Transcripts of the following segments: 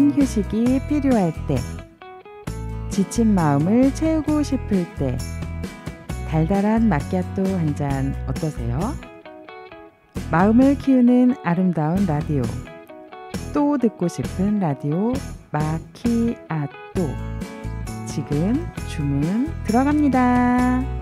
잠깐 휴식이 필요할 때, 지친 마음을 채우고 싶을 때 달달한 마키아또 한 잔 어떠세요? 마음을 키우는 아름다운 라디오, 또 듣고 싶은 라디오 마키아또. 지금 주문 들어갑니다.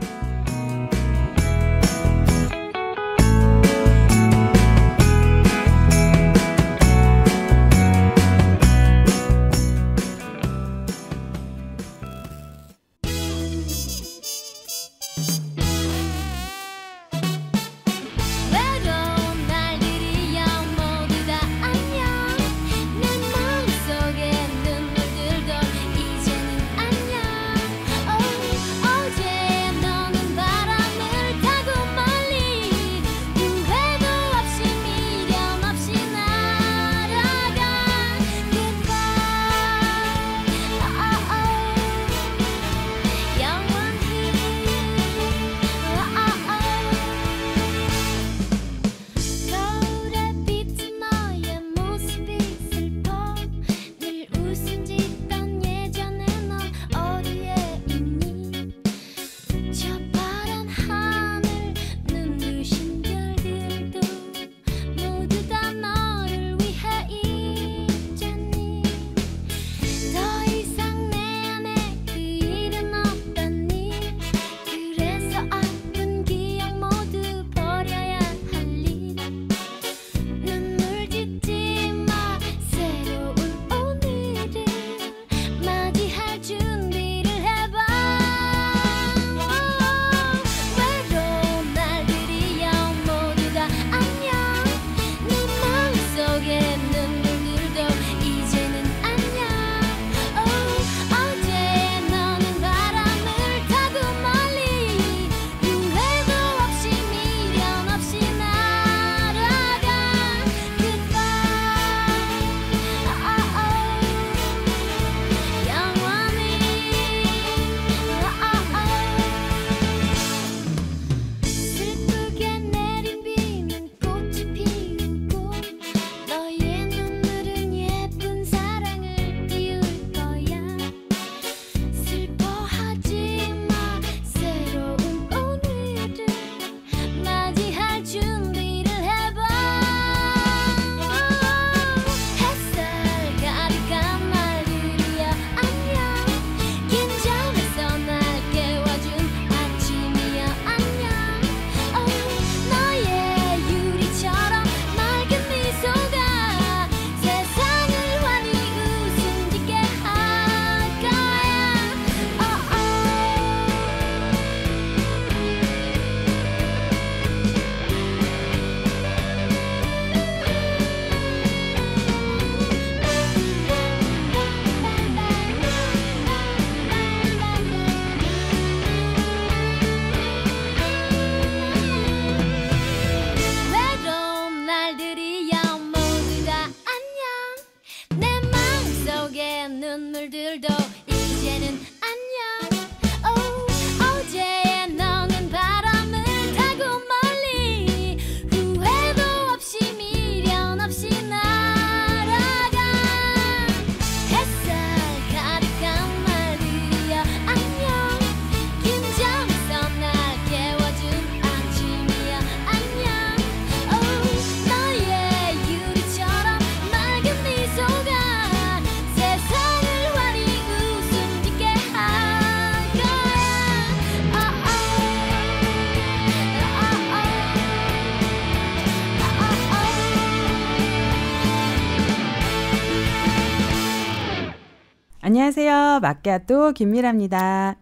안녕하세요. 마키아또 김미라입니다.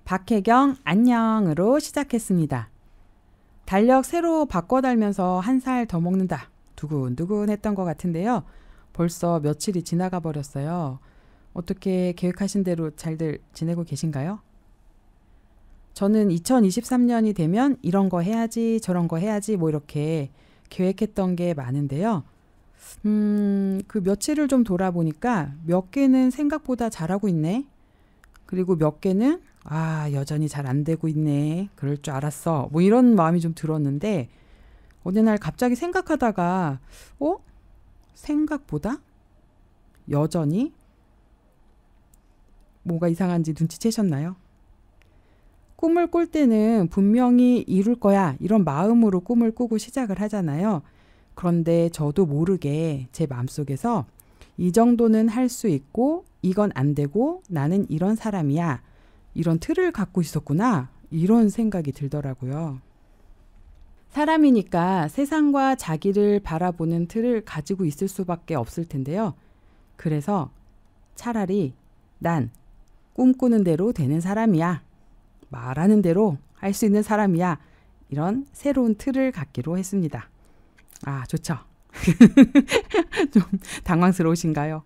박혜경 안녕으로 시작했습니다. 달력 새로 바꿔 달면서 한 살 더 먹는다. 두근두근 했던 것 같은데요. 벌써 며칠이 지나가 버렸어요. 어떻게 계획하신 대로 잘들 지내고 계신가요? 저는 2023년이 되면 이런 거 해야지 저런 거 해야지 뭐 이렇게 계획했던 게 많은데요. 그 며칠을 좀 돌아보니까 몇 개는 생각보다 잘하고 있네. 그리고 몇 개는 여전히 잘 안 되고 있네. 그럴 줄 알았어. 뭐 이런 마음이 좀 들었는데 어느 날 갑자기 생각하다가 생각보다 여전히 뭐가 이상한지 눈치채셨나요? 꿈을 꿀 때는 분명히 이룰 거야 이런 마음으로 꿈을 꾸고 시작을 하잖아요. 그런데 저도 모르게 제 마음속에서 이 정도는 할 수 있고 이건 안 되고 나는 이런 사람이야. 이런 틀을 갖고 있었구나. 이런 생각이 들더라고요. 사람이니까 세상과 자기를 바라보는 틀을 가지고 있을 수밖에 없을 텐데요. 그래서 차라리 난 꿈꾸는 대로 되는 사람이야. 말하는 대로 할 수 있는 사람이야. 이런 새로운 틀을 갖기로 했습니다. 아, 좋죠. 좀 당황스러우신가요?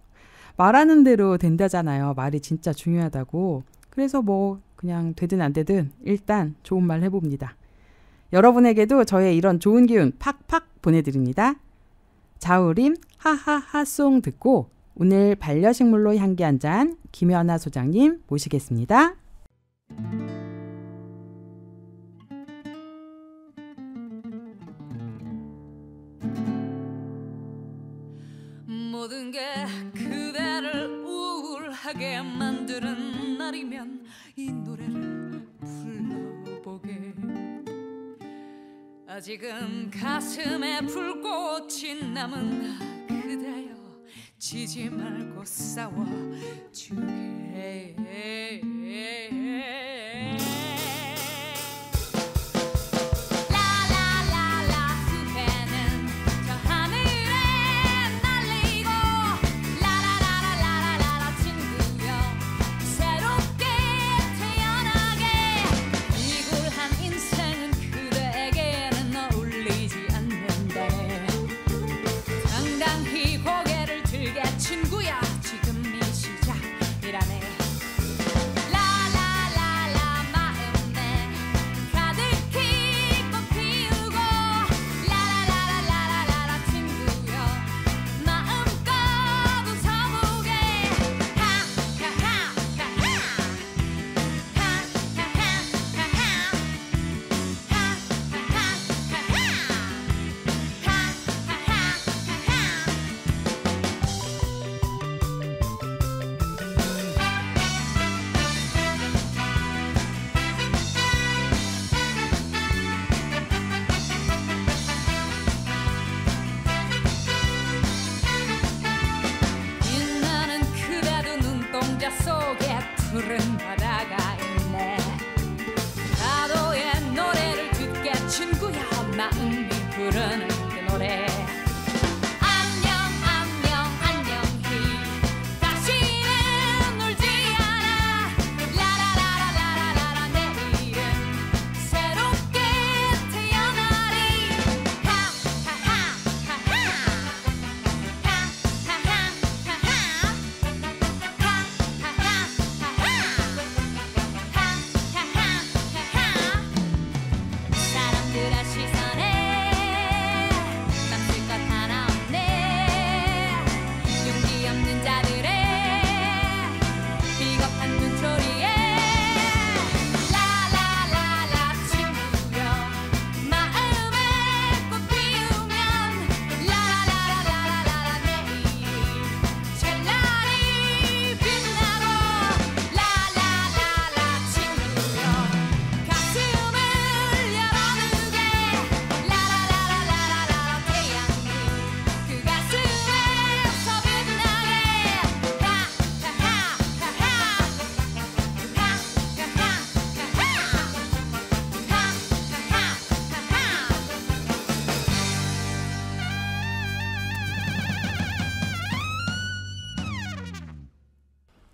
말하는 대로 된다잖아요. 말이 진짜 중요하다고. 그래서 뭐 그냥 되든 안 되든 일단 좋은 말 해봅니다. 여러분에게도 저의 이런 좋은 기운 팍팍 보내드립니다. 자우림 하하하송 듣고 오늘 반려식물로 향기 한 잔 김연아 소장님 모시겠습니다. 모든 게 그대를 우울하게 만드는 날이면 이 노래를 불러보게. 아직은 가슴에 불꽃이 남은 그대여 지지 말고 싸워주게. 친구야 지금이 시작이라네.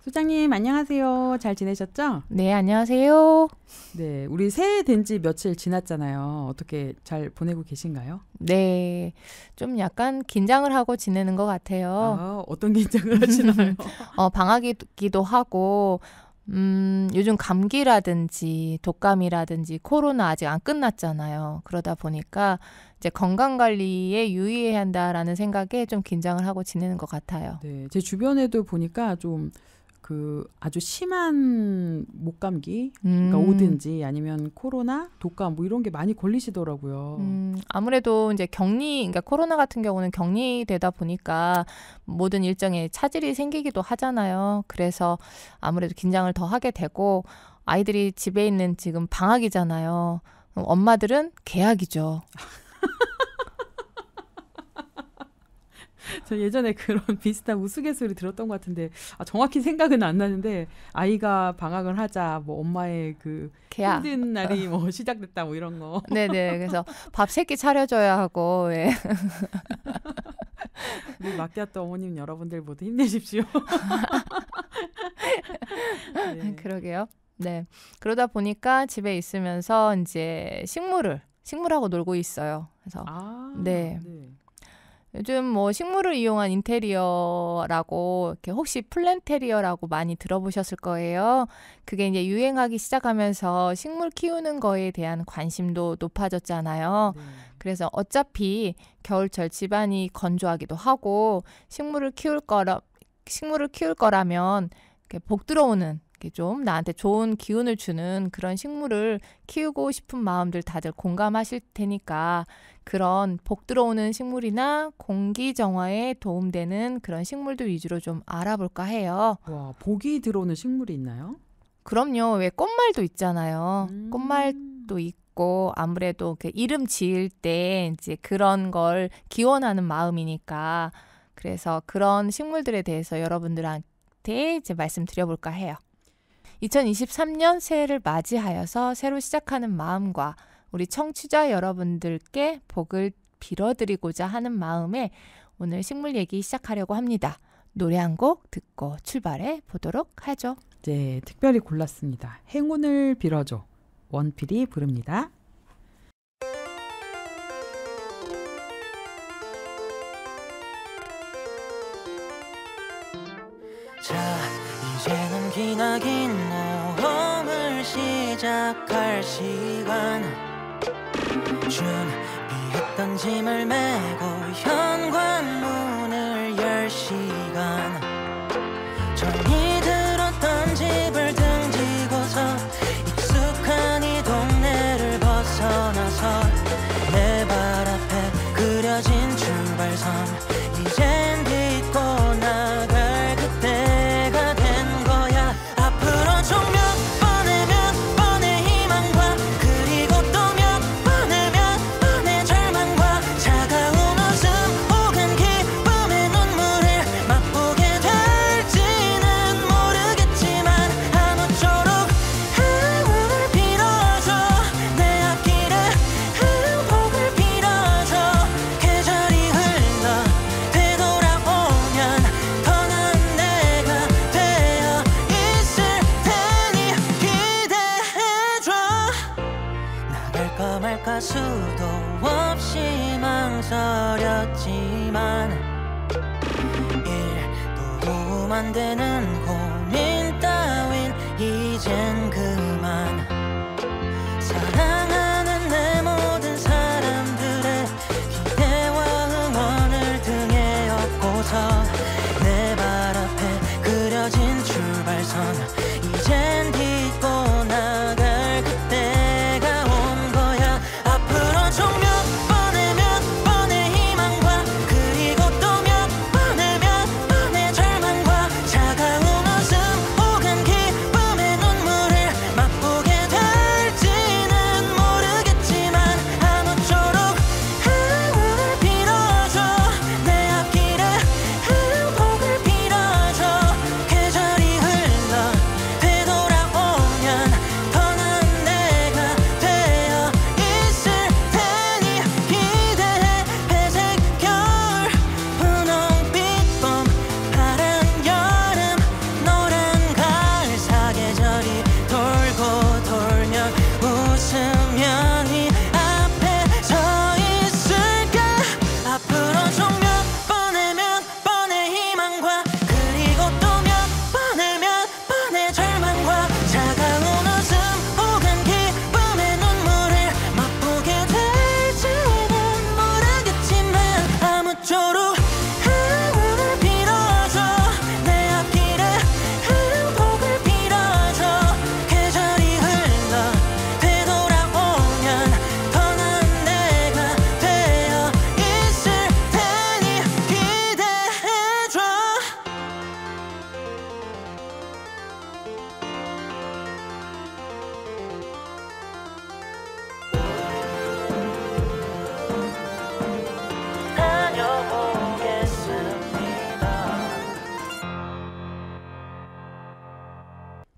소장님 안녕하세요. 잘 지내셨죠? 네, 안녕하세요. 네, 우리 새해 된 지 며칠 지났잖아요. 어떻게 잘 보내고 계신가요? 네, 좀 약간 긴장을 하고 지내는 것 같아요. 아, 어떤 긴장을 하시나요? 방학이기도 하고 요즘 감기라든지 독감이라든지 코로나 아직 안 끝났잖아요. 그러다 보니까 이제 건강관리에 유의해야 한다라는 생각에 좀 긴장을 하고 지내는 것 같아요. 네, 제 주변에도 보니까 좀 그 아주 심한 목감기 그러니까 오든지 아니면 코로나, 독감 뭐 이런 게 많이 걸리시더라고요. 아무래도 이제 그러니까 코로나 같은 경우는 격리되다 보니까 모든 일정에 차질이 생기기도 하잖아요. 그래서 아무래도 긴장을 더 하게 되고 아이들이 집에 있는 지금 방학이잖아요. 엄마들은 개학이죠. 저 예전에 그런 비슷한 우스갯소리 들었던 것 같은데 정확히 생각은 안 나는데 아이가 방학을 하자 뭐 엄마의 그 개학. 힘든 날이 뭐 시작됐다 뭐 이런 거. 네네. 그래서 밥 3끼 차려줘야 하고. 예. 우리 마키아또 어머님 여러분들 모두 힘내십시오. 네. 그러게요. 네. 그러다 보니까 집에 있으면서 이제 식물하고 놀고 있어요. 그래서 네. 요즘 뭐 식물을 이용한 인테리어라고 이렇게 혹시 플랜테리어라고 많이 들어보셨을 거예요. 그게 이제 유행하기 시작하면서 식물 키우는 거에 대한 관심도 높아졌잖아요. 그래서 어차피 겨울철 집안이 건조하기도 하고 식물을 키울 거라면 이렇게 복 들어오는 좀 나한테 좋은 기운을 주는 그런 식물을 키우고 싶은 마음들 다들 공감하실 테니까 그런 복 들어오는 식물이나 공기 정화에 도움되는 그런 식물들 위주로 좀 알아볼까 해요. 와, 복이 들어오는 식물이 있나요? 그럼요. 왜 꽃말도 있잖아요. 꽃말도 있고 아무래도 그 이름 지을 때 이제 그런 걸 기원하는 마음이니까 그래서 그런 식물들에 대해서 여러분들한테 이제 말씀드려볼까 해요. 2023년 새해를 맞이하여서 새로 시작하는 마음과 우리 청취자 여러분들께 복을 빌어드리고자 하는 마음에 오늘 식물 얘기 시작하려고 합니다. 노래 한 곡 듣고 출발해 보도록 하죠. 네, 특별히 골랐습니다. 행운을 빌어줘. 원필이 부릅니다. 자, 이제는 기나긴 모험을 시작할 시간 준비했던 짐을 메고 현관문을 열 시간 정이 들었던 집을 등지고서 익숙한 이 동네를 벗어나서 내 발 앞에 그려진 출발선 이젠 딛고 나갈 그때가 된 거야. 앞으로 좀 몇 번의 희망과 그리고 또 몇 번의 절망과 차가운 웃음 혹은 기쁨의 눈물을 맛보게 될지는 모르겠지만 아무쪼록 행운을 빌어줘. 내 앞길에 행복을 빌어줘. 계절이 흘러 되돌아오면 더 나은 내가 되어 있을 테니 기대해줘. 나갈까 말까 수도 없이 망설였지만 일도 도움 안 되는 고민 따윈 이젠 그만. 사랑하는 내 모든 사람들의 기대와 응원을 등에 업고서 내 발 앞에 그려진 출발선 이젠 딛고 나갈 그때가 온 거야. 앞으로 좀 몇 번의 희망과 그리고 또 몇 번의 절망과 차가운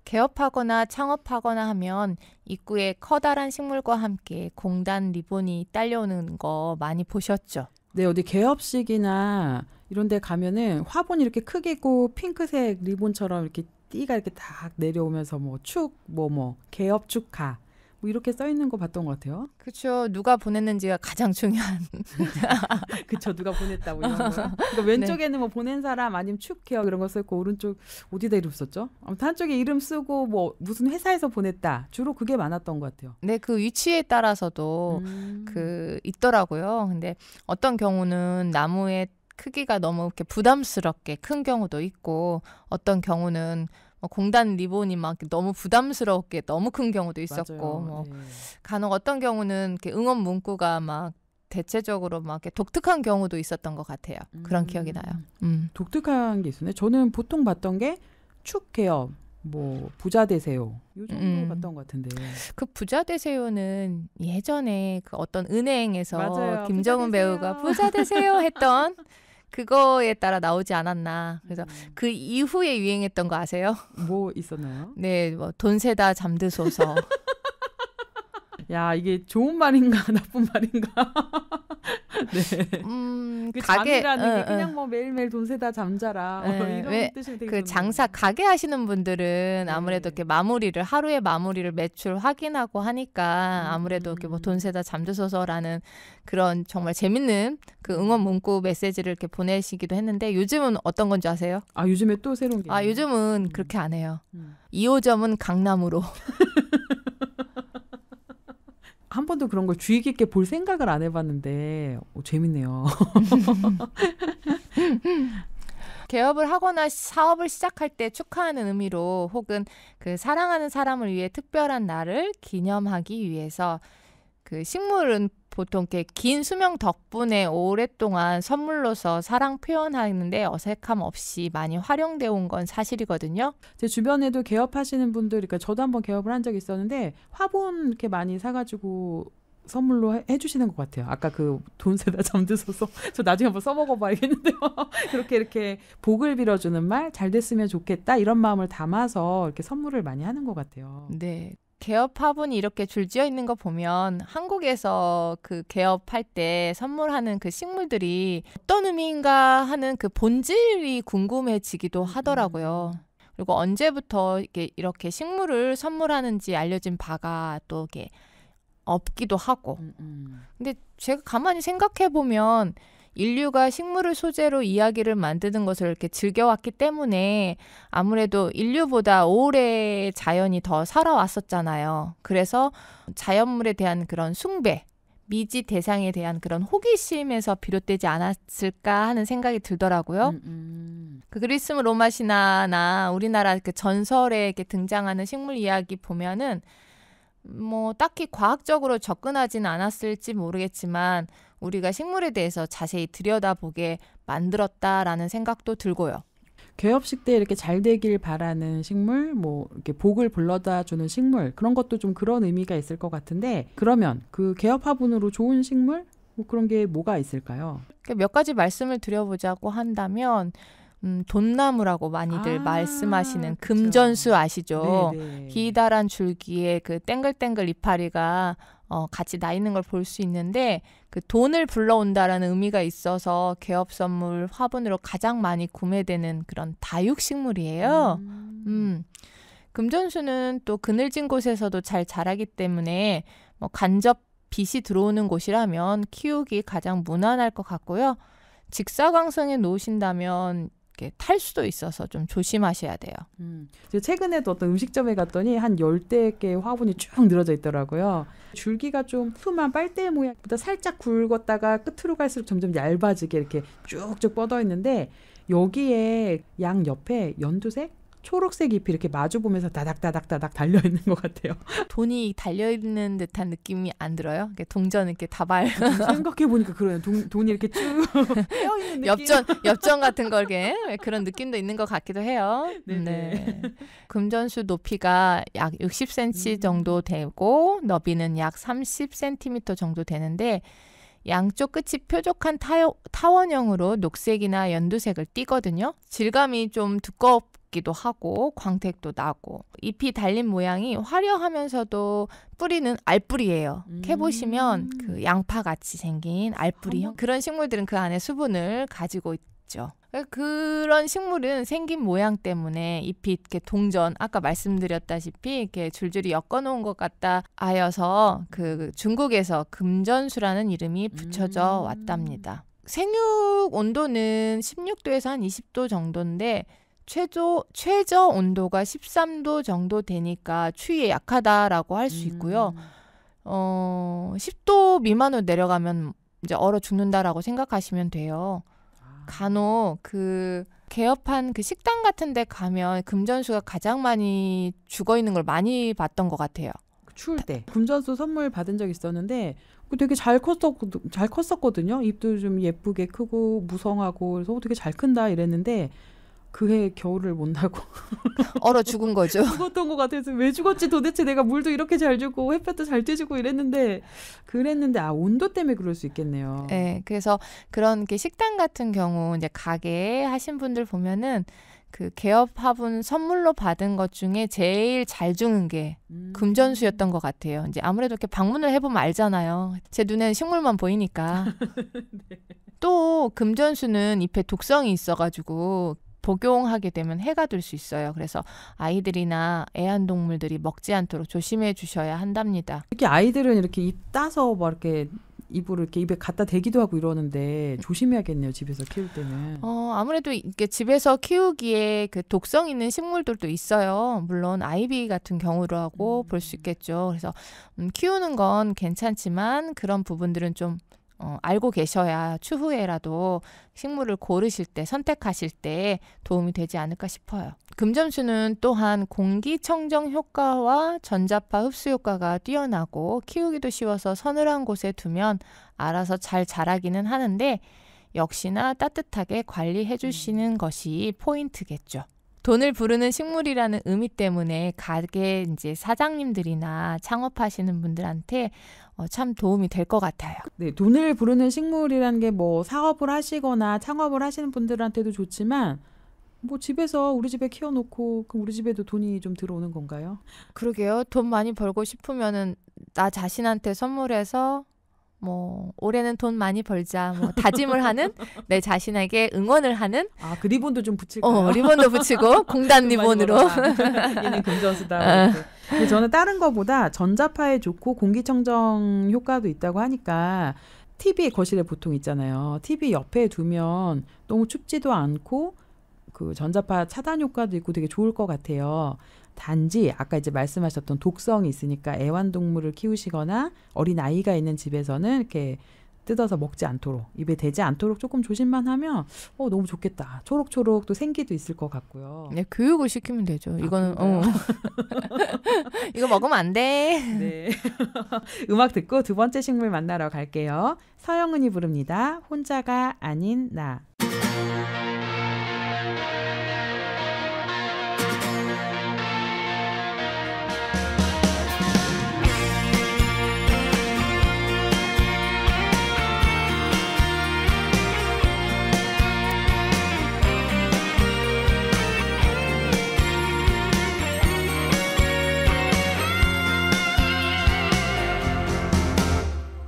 개업하거나 창업하거나 하면 입구에 커다란 식물과 함께 공단 리본이 딸려오는 거 많이 보셨죠? 네, 어디 개업식이나 이런 데 가면은 화분이 이렇게 크게 있고 핑크색 리본처럼 이렇게 띠가 이렇게 딱 내려오면서 뭐 개업 축하 뭐 이렇게 써 있는 거 봤던 것 같아요. 그렇죠. 누가 보냈는지가 가장 중요한. 그쵸, 누가 보냈다고 이런 거. 그러니까 왼쪽에는 뭐 보낸 사람 아니면 축해요 이런 거 써있고 오른쪽 어디다 이름 썼죠? 아무튼 한쪽에 이름 쓰고 뭐 무슨 회사에서 보냈다. 주로 그게 많았던 것 같아요. 네, 그 위치에 따라서도 그 있더라고요. 근데 어떤 경우는 나무의 크기가 너무 이렇게 부담스럽게 큰 경우도 있고 어떤 경우는 공단 리본이 막 너무 부담스럽게 너무 큰 경우도 있었고 맞아요. 네. 간혹 어떤 경우는 이렇게 응원 문구가 막 대체적으로 막 이렇게 독특한 경우도 있었던 것 같아요. 그런 기억이 나요. 독특한 게 있었네. 저는 보통 봤던 게 축개업, 뭐 부자 되세요. 요 정도 봤던 것 같은데. 그 부자 되세요는 예전에 그 어떤 은행에서 맞아요. 김정은 부자 되세요. 배우가 부자 되세요 했던 그거에 따라 나오지 않았나. 그래서 그 이후에 유행했던 거 아세요? 뭐 있었나요? 네, 뭐 돈 세다 잠드소서. 야, 이게 좋은 말인가 나쁜 말인가? 네. 그 가게 잠이라는 게 그냥 뭐 매일매일 돈 세다 잠자라 네, 이런 왜 뜻이 되게 그 좋네요. 장사 가게 하시는 분들은 네. 아무래도 이렇게 마무리를 하루의 마무리를 매출 확인하고 하니까 아무래도 이렇게 뭐 돈 세다 잠드소서라는 그런 정말 재밌는 그 응원 문구 메시지를 이렇게 보내시기도 했는데 요즘은 어떤 건지 아세요? 아, 요즘에 또 새로운 게 아, 있네요. 요즘은 그렇게 안 해요. 음. 2호점은 강남으로. 한 번도 그런 걸 주의 깊게 볼 생각을 안 해봤는데 재밌네요. 개업을 하거나 사업을 시작할 때 축하하는 의미로 혹은 그 사랑하는 사람을 위해 특별한 날을 기념하기 위해서 그 식물은 보통 이렇게 긴 수명 덕분에 오랫동안 선물로서 사랑 표현하는데 어색함 없이 많이 활용되어 온 건 사실이거든요. 제 주변에도 개업하시는 분들, 그러니까 저도 한번 개업을 한 적이 있었는데 화분 이렇게 많이 사가지고 선물로 해주시는 것 같아요. 아까 그 돈 세다 잠드소서 저 나중에 한번 써먹어봐야겠는데요. 이렇게 복을 빌어주는 말, 잘 됐으면 좋겠다 이런 마음을 담아서 이렇게 선물을 많이 하는 것 같아요. 네. 개업 화분이 이렇게 줄지어 있는 거 보면 한국에서 그 개업할 때 선물하는 그 식물들이 어떤 의미인가 하는 그 본질이 궁금해지기도 하더라고요. 그리고 언제부터 이렇게 식물을 선물하는지 알려진 바가 또 이렇게 없기도 하고. 근데 제가 가만히 생각해 보면 인류가 식물을 소재로 이야기를 만드는 것을 이렇게 즐겨왔기 때문에 아무래도 인류보다 오래 자연이 더 살아왔었잖아요. 그래서 자연물에 대한 그런 숭배, 미지 대상에 대한 그런 호기심에서 비롯되지 않았을까 하는 생각이 들더라고요. 그 그리스 로마 신화나 우리나라 그 전설에 이렇게 등장하는 식물 이야기 보면은 뭐 딱히 과학적으로 접근하지는 않았을지 모르겠지만 우리가 식물에 대해서 자세히 들여다보게 만들었다라는 생각도 들고요. 개업식 때 이렇게 잘 되길 바라는 식물, 뭐 이렇게 복을 불러다 주는 식물, 그런 것도 좀 그런 의미가 있을 것 같은데, 그러면 그 개업 화분으로 좋은 식물, 뭐 그런 게 뭐가 있을까요? 몇 가지 말씀을 드려보자고 한다면 돈나무라고 많이들 말씀하시는 그쵸. 금전수 아시죠? 네네. 기다란 줄기에 그 땡글땡글 이파리가 같이 나 있는 걸 볼 수 있는데 그 돈을 불러온다라는 의미가 있어서 개업 선물 화분으로 가장 많이 구매되는 그런 다육식물이에요. 금전수는 또 그늘진 곳에서도 잘 자라기 때문에 뭐 간접 빛이 들어오는 곳이라면 키우기 가장 무난할 것 같고요. 직사광선에 놓으신다면 이렇게 탈 수도 있어서 좀 조심하셔야 돼요. 제가 최근에도 어떤 음식점에 갔더니 한 10대 개의 화분이 쭉 늘어져 있더라고요. 줄기가 좀 투만 빨대 모양보다 살짝 굵었다가 끝으로 갈수록 점점 얇아지게 이렇게 쭉쭉 뻗어 있는데 여기에 양 옆에 연두색? 초록색 잎이 이렇게 마주 보면서 다닥다닥다닥 달려있는 것 같아요. 돈이 달려있는 듯한 느낌이 안 들어요? 이렇게 동전 이렇게 다발. 생각해보니까 그래요. 돈이 이렇게 쭉 떼어있는 느낌. 엽전 같은 걸 이렇게 그런 느낌도 있는 것 같기도 해요. 네네. 네. 금전수 높이가 약 60cm 정도 되고 너비는 약 30cm 정도 되는데 양쪽 끝이 뾰족한 타원형으로 녹색이나 연두색을 띠거든요. 질감이 좀 두껍게 같기도 하고 광택도 나고 잎이 달린 모양이 화려하면서도 뿌리는 알뿌리예요. 캐보시면 그 양파같이 생긴 알뿌리형 그런 식물들은 그 안에 수분을 가지고 있죠. 그런 식물은 생긴 모양 때문에 잎이 이렇게 동전 아까 말씀드렸다시피 이렇게 줄줄이 엮어놓은 것 같다 하여서 그 중국에서 금전수라는 이름이 붙여져 왔답니다. 생육 온도는 16도에서 한 20도 정도인데 최저 온도가 13도 정도 되니까 추위에 약하다라고 할 수 있고요. 10도 미만으로 내려가면 이제 얼어 죽는다라고 생각하시면 돼요. 간혹 그 개업한 그 식당 같은 데 가면 금전수가 가장 많이 죽어 있는 걸 많이 봤던 것 같아요. 추울 때 금전수 선물 받은 적 있었는데 되게 잘 컸었거든요. 잎도 좀 예쁘게 크고 무성하고 그래서 되게 잘 큰다 이랬는데 그해 겨울을 못 나고 얼어 죽은 거죠. 죽었던 것 같아서 왜 죽었지 도대체 내가 물도 이렇게 잘 주고 햇볕도 잘 쬐주고 이랬는데 온도 때문에 그럴 수 있겠네요. 네, 그래서 그런 게 식당 같은 경우 이제 가게 하신 분들 보면은 그 개업 화분 선물로 받은 것 중에 제일 잘 주는 게 금전수였던 것 같아요. 이제 아무래도 이렇게 방문을 해보면 알잖아요. 제 눈에는 식물만 보이니까. 네. 또 금전수는 잎에 독성이 있어가지고 복용하게 되면 해가 될 수 있어요. 그래서 아이들이나 애완동물들이 먹지 않도록 조심해 주셔야 한답니다. 특히 아이들은 이렇게 잎 따서 막 이렇게 입으로 이렇게 입에 갖다 대기도 하고 이러는데 조심해야겠네요. 집에서 키울 때는. 아무래도 이게 집에서 키우기에 그 독성 있는 식물들도 있어요. 물론 아이비 같은 경우라고 볼 수 있겠죠. 그래서 키우는 건 괜찮지만 그런 부분들은 좀 알고 계셔야 추후에라도 식물을 고르실 때 선택하실 때 도움이 되지 않을까 싶어요. 금전수는 또한 공기청정 효과와 전자파 흡수 효과가 뛰어나고 키우기도 쉬워서 서늘한 곳에 두면 알아서 잘 자라기는 하는데 역시나 따뜻하게 관리해 주시는 것이 포인트겠죠. 돈을 부르는 식물이라는 의미 때문에 가게 이제 사장님들이나 창업하시는 분들한테 참 도움이 될 것 같아요. 네, 돈을 부르는 식물이라는 게 뭐 사업을 하시거나 창업을 하시는 분들한테도 좋지만 뭐 집에서 우리 집에 키워놓고 그럼 우리 집에도 돈이 좀 들어오는 건가요? 그러게요. 돈 많이 벌고 싶으면은 나 자신한테 선물해서 뭐 올해는 돈 많이 벌자 뭐 다짐을 하는 내 자신에게 응원을 하는 그 리본도 좀 붙일까요? 리본도 붙이고 공단 리본으로 얘는 금전수다. 근데 저는 다른 거보다 전자파에 좋고 공기청정 효과도 있다고 하니까 TV 거실에 보통 있잖아요. TV 옆에 두면 너무 춥지도 않고 그 전자파 차단 효과도 있고 되게 좋을 것 같아요. 단지 아까 이제 말씀하셨던 독성이 있으니까 애완동물을 키우시거나 어린 아이가 있는 집에서는 이렇게 뜯어서 먹지 않도록 입에 대지 않도록 조금 조심만 하면 너무 좋겠다. 초록초록 또 생기도 있을 것 같고요. 네, 교육을 시키면 되죠. 이거는 이거 먹으면 안 돼. 네. 음악 듣고 두 번째 식물 만나러 갈게요. 서영은이 부릅니다. 혼자가 아닌 나.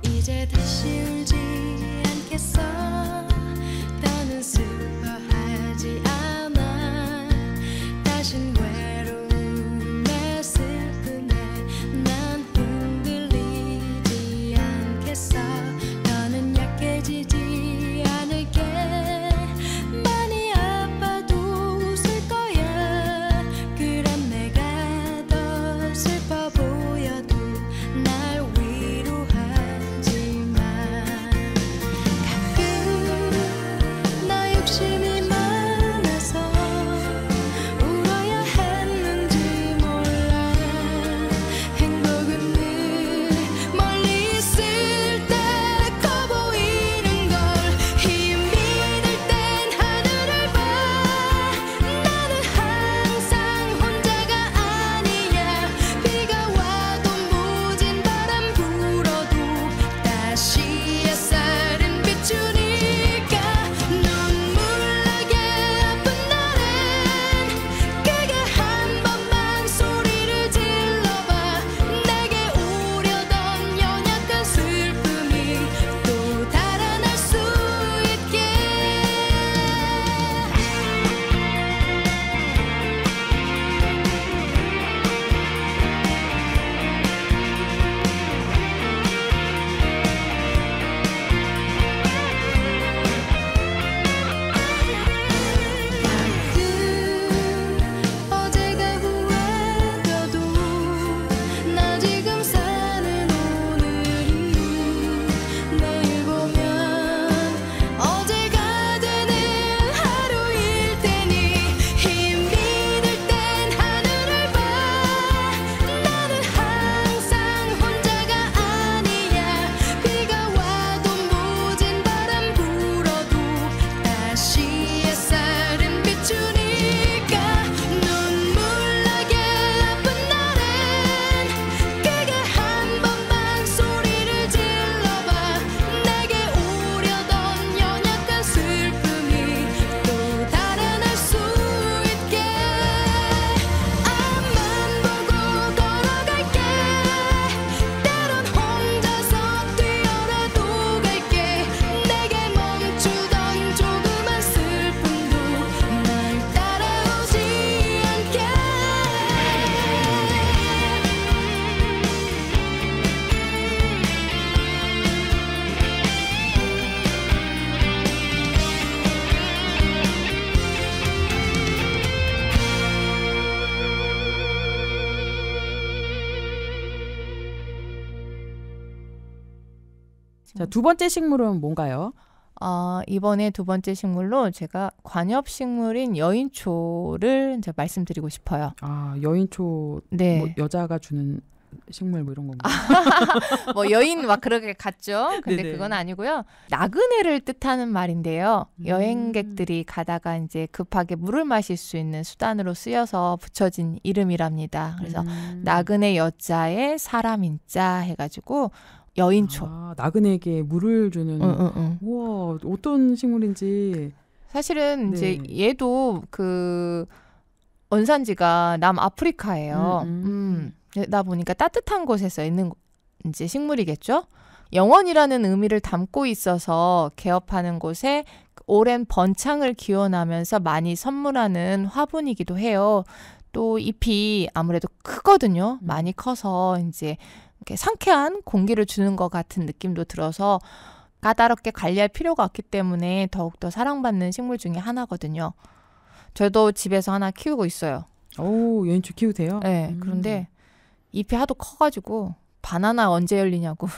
이제 다시 울지 않겠어. 떠는 수가 자, 두 번째 식물은 뭔가요? 이번에 두 번째 식물로 제가 관엽식물인 여인초를 이제 말씀드리고 싶어요. 아, 여인초 네. 뭐 여자가 주는 식물 뭐 이런 건가요? 뭐 여인 막 그렇게 갔죠. 근데 네네. 그건 아니고요. 나그네를 뜻하는 말인데요. 여행객들이 가다가 이제 급하게 물을 마실 수 있는 수단으로 쓰여서 붙여진 이름이랍니다. 그래서 나그네 여자에 사람인자 해가지고 여인초. 아, 나그네에게 물을 주는. 우와, 어떤 식물인지. 사실은 네. 이제 얘도 그 원산지가 남아프리카예요. 나 보니까 따뜻한 곳에서 있는 이제 식물이겠죠. 영원이라는 의미를 담고 있어서 개업하는 곳에 오랜 번창을 기원하면서 많이 선물하는 화분이기도 해요. 또 잎이 아무래도 크거든요. 많이 커서 이제 이렇게 상쾌한 공기를 주는 것 같은 느낌도 들어서 까다롭게 관리할 필요가 없기 때문에 더욱더 사랑받는 식물 중에 하나거든요. 저도 집에서 하나 키우고 있어요. 오, 여인초 키우세요? 네, 그런데 잎이 하도 커가지고 바나나 언제 열리냐고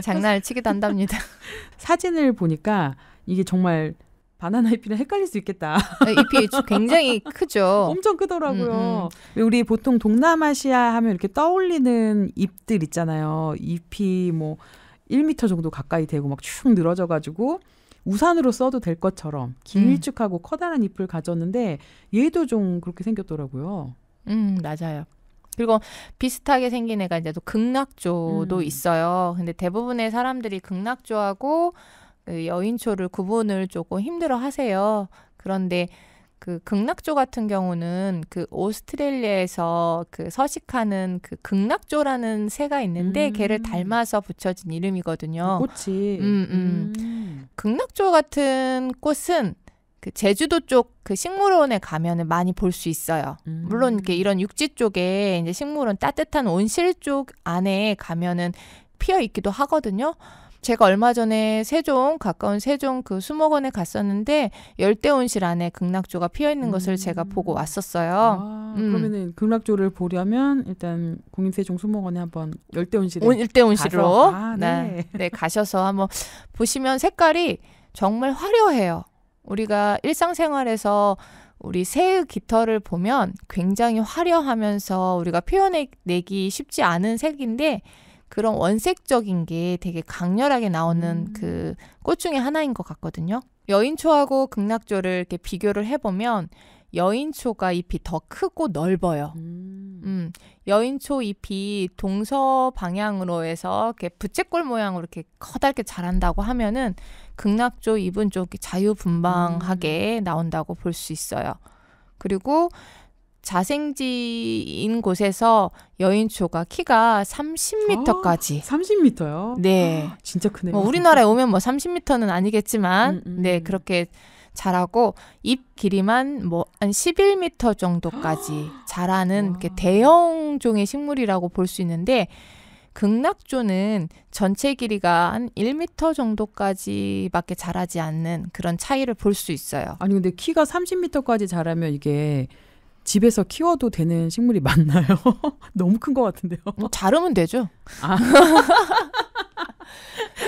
장난을 치기도 한답니다. 사진을 보니까 이게 정말 바나나 잎이랑 헷갈릴 수 있겠다. 잎이 굉장히 크죠. 엄청 크더라고요. 우리 보통 동남아시아 하면 이렇게 떠올리는 잎들 있잖아요. 잎이 뭐 1m 정도 가까이 되고 막 축 늘어져가지고 우산으로 써도 될 것처럼 길쭉하고 커다란 잎을 가졌는데 얘도 좀 그렇게 생겼더라고요. 맞아요. 그리고 비슷하게 생긴 애가 이제 또 극락조도 있어요. 근데 대부분의 사람들이 극락조하고 그 여인초를 구분을 조금 힘들어 하세요. 그런데 그 극락조 같은 경우는 그 오스트레일리아에서 그 서식하는 그 극락조라는 새가 있는데 걔를 닮아서 붙여진 이름이거든요. 꽃이. 극락조 같은 꽃은 그 제주도 쪽 그 식물원에 가면은 많이 볼 수 있어요. 물론 이렇게 이런 육지 쪽에 이제 식물원 따뜻한 온실 쪽 안에 가면은 피어 있기도 하거든요. 제가 얼마 전에 가까운 세종 그 수목원에 갔었는데 열대온실 안에 극락조가 피어 있는 것을 제가 보고 왔었어요. 그러면은 극락조를 보려면 일단 국립세종 수목원에 한번 열대온실에 열대온실로 네. 네, 가셔서 한번 보시면 색깔이 정말 화려해요. 우리가 일상생활에서 우리 새의 깃털을 보면 굉장히 화려하면서 우리가 표현해내기 쉽지 않은 색인데 그런 원색적인 게 되게 강렬하게 나오는 그 꽃 중에 하나인 것 같거든요. 여인초하고 극락조를 이렇게 비교를 해보면 여인초가 잎이 더 크고 넓어요. 여인초 잎이 동서 방향으로 해서 이렇게 부채꼴 모양으로 이렇게 커다랗게 자란다고 하면은 극락조 잎은 좀 자유분방하게 나온다고 볼 수 있어요. 그리고 자생지인 곳에서 여인초가 키가 30m까지. 30m요? 네. 진짜 크네요. 뭐 우리나라에 오면 뭐 30m는 아니겠지만, 네, 그렇게 자라고 잎 길이만 뭐 한 11m 정도까지 자라는 이렇게 대형종의 식물이라고 볼 수 있는데, 극락조는 전체 길이가 한 1m 정도까지밖에 자라지 않는 그런 차이를 볼 수 있어요. 아니 근데 키가 30m까지 자라면 이게 집에서 키워도 되는 식물이 맞나요? 너무 큰 것 같은데요. 뭐 자르면 되죠.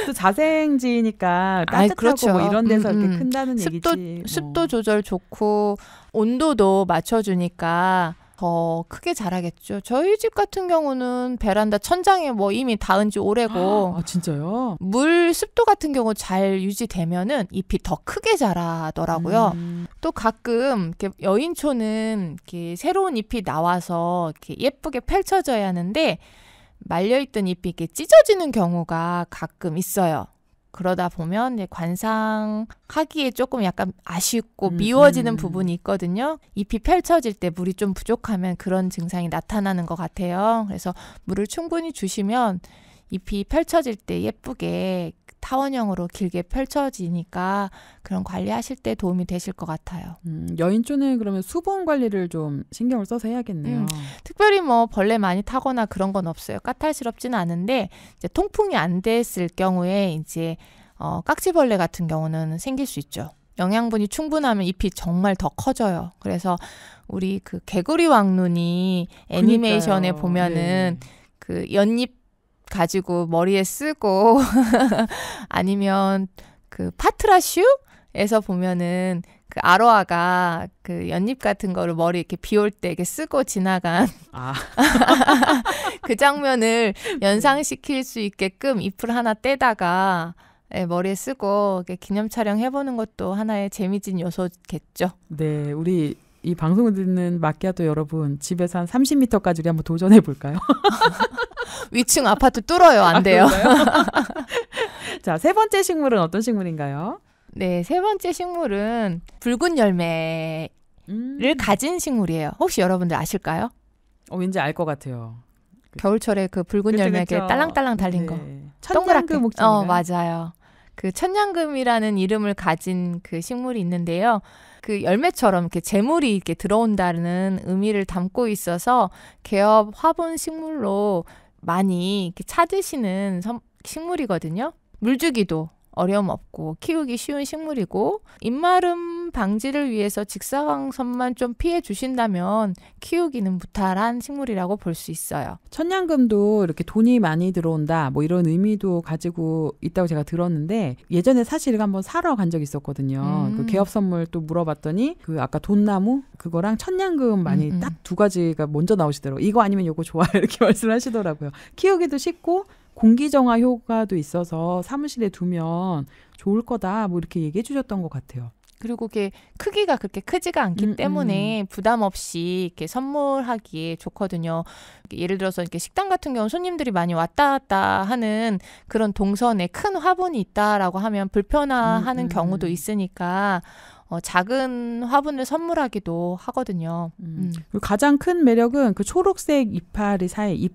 또 자생지니까 따뜻하고 그렇죠. 뭐 이런 데서 이렇게 큰다는 얘기지. 습도 조절 좋고 온도도 맞춰주니까 더 크게 자라겠죠. 저희 집 같은 경우는 베란다 천장에 뭐 이미 닿은 지 오래고. 아 진짜요? 물 습도 같은 경우 잘 유지되면은 잎이 더 크게 자라더라고요. 또 가끔 이렇게 여인초는 이렇게 새로운 잎이 나와서 이렇게 예쁘게 펼쳐져야 하는데 말려있던 잎이 이렇게 찢어지는 경우가 가끔 있어요. 그러다 보면 이제 관상하기에 조금 약간 아쉽고 미워지는 부분이 있거든요. 잎이 펼쳐질 때 물이 좀 부족하면 그런 증상이 나타나는 것 같아요. 그래서 물을 충분히 주시면 잎이 펼쳐질 때 예쁘게 타원형으로 길게 펼쳐지니까 그런 관리하실 때 도움이 되실 것 같아요. 여인초는 그러면 수분 관리를 좀 신경을 써서 해야겠네요. 특별히 뭐 벌레 많이 타거나 그런 건 없어요. 까탈스럽지는 않은데 이제 통풍이 안 됐을 경우에 이제 깍지벌레 같은 경우는 생길 수 있죠. 영양분이 충분하면 잎이 정말 더 커져요. 그래서 우리 그 개구리 왕눈이 애니메이션에 그러니까요. 보면은 네. 그 연잎 가지고 머리에 쓰고 아니면 그 파트라슈에서 보면은 그 아로하가 그 연잎 같은 거를 머리 이렇게 비 올 때 이렇게 쓰고 지나간 그 장면을 연상시킬 수 있게끔 잎을 하나 떼다가 머리에 쓰고 기념 촬영 해보는 것도 하나의 재미진 요소겠죠. 네, 우리 이 방송을 듣는 마키아토 여러분 집에서 한 30m까지 우리 한번 도전해 볼까요? 위층 아파트 뚫어요. 안 돼요. 자, 세 번째 식물은 어떤 식물인가요? 네, 세 번째 식물은 붉은 열매를 가진 식물이에요. 혹시 여러분들 아실까요? 왠지 알 것 같아요. 겨울철에 그 붉은 열매 이렇게 딸랑딸랑 달린 거. 천냥금 혹시 맞아요. 그 천냥금이라는 이름을 가진 그 식물이 있는데요. 그 열매처럼 이렇게 재물이 이렇게 들어온다는 의미를 담고 있어서 개업 화분 식물로 많이 이렇게 찾으시는 식물이거든요. 물주기도 어려움 없고 키우기 쉬운 식물이고 입마름 방지를 위해서 직사광선만 좀 피해 주신다면 키우기는 무탈한 식물이라고 볼 수 있어요. 천냥금도 이렇게 돈이 많이 들어온다 뭐 이런 의미도 가지고 있다고 제가 들었는데 예전에 사실 이거 한번 사러 간 적이 있었거든요. 그 개업 선물 또 물어봤더니 그 아까 돈나무 그거랑 천냥금 많이 딱 두 가지가 먼저 나오시더라고요. 이거 아니면 이거 좋아요 이렇게 말씀을 하시더라고요. 키우기도 쉽고 공기정화 효과도 있어서 사무실에 두면 좋을 거다 뭐 이렇게 얘기해 주셨던 것 같아요. 그리고 그게 크기가 그렇게 크지가 않기 때문에 부담 없이 이렇게 선물하기에 좋거든요. 예를 들어서 이렇게 식당 같은 경우 손님들이 많이 왔다 갔다 하는 그런 동선에 큰 화분이 있다라고 하면 불편해하는 경우도 있으니까 작은 화분을 선물하기도 하거든요. 그리고 가장 큰 매력은 그 초록색 잎